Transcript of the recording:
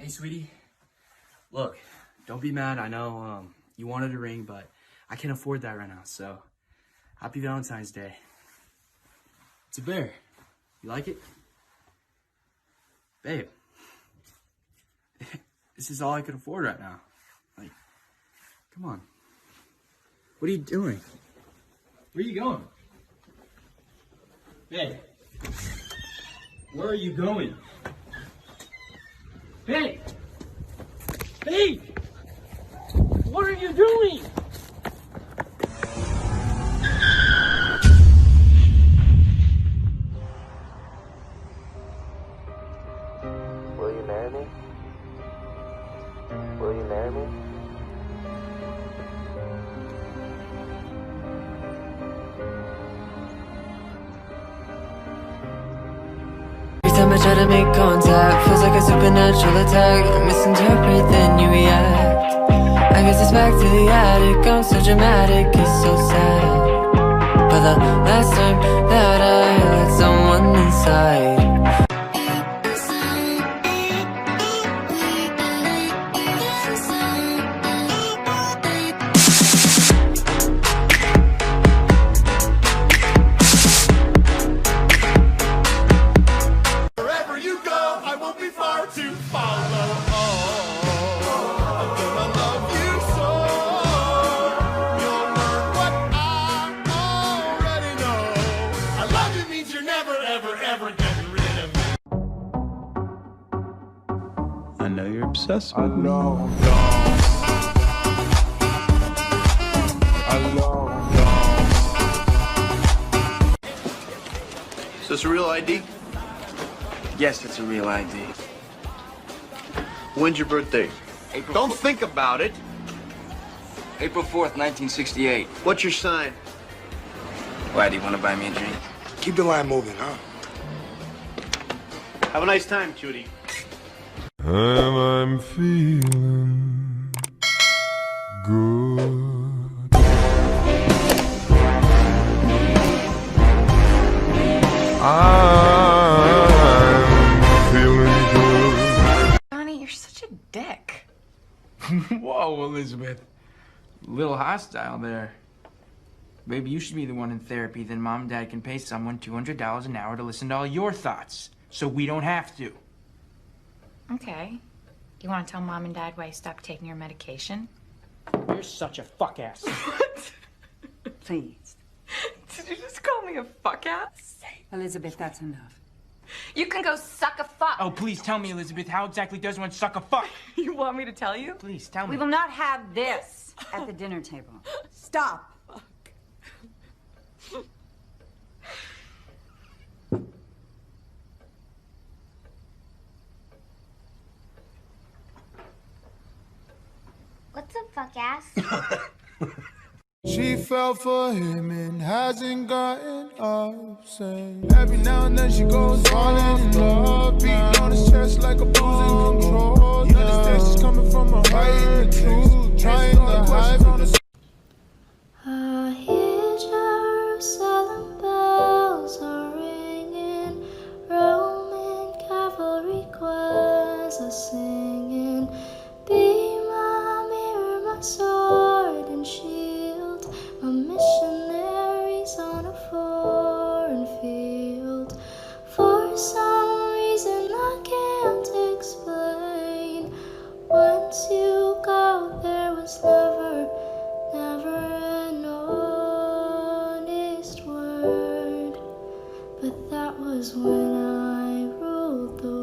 Hey, sweetie. Look, don't be mad. I know you wanted a ring, but I can't afford that right now, so happy Valentine's Day. It's a bear. You like it? Babe, this is all I can afford right now. Like, come on. What are you doing? Where are you going? Babe, where are you going? Babe! Babe! What are you doing? Will you marry me? Will you marry me? Every time I try to make contact, feels like a supernatural attack. I misinterpret, then you react. I guess it's back to the attic. I'm so dramatic, it's so sad. But the last time that I let someone inside, to follow. I'm gonna love you so. You'll learn what I already know. I love you means you're never, ever, ever getting rid of me. I know you're obsessed with me. Is this a real ID? Yes, it's a real ID. When's your birthday? Don't think about it. April 4th, 1968. What's your sign? Why, do you want to buy me a drink? Keep the line moving, huh? Have a nice time, cutie. And I'm feeling good. I'm feeling good. Johnny, you're such a dick. Whoa, Elizabeth. A little hostile there. Maybe you should be the one in therapy, then Mom and Dad can pay someone $200 an hour to listen to all your thoughts, so we don't have to. Okay. You want to tell Mom and Dad why you stopped taking your medication? You're such a fuck ass. What? Please. Did you just call me a fuck ass? Elizabeth, that's enough. You can go suck a fuck. Oh, please tell me, Elizabeth, how exactly does one suck a fuck? You want me to tell you? Please tell me. We will not have this at the dinner table. Stop. What's a fuck ass? She fell for him and hasn't gotten up since. Every now and then she goes falling in love, beating on his chest like a bruising control. You understand she's coming from a hiding the truth, trying to hide from the. I hear Jerusalem bells are ringing, Roman cavalry choirs are singing. Be my mirror, my sword and shield, my missionaries on a foreign field. For some reason I can't explain, once you go there was never an honest word. But that was when I ruled the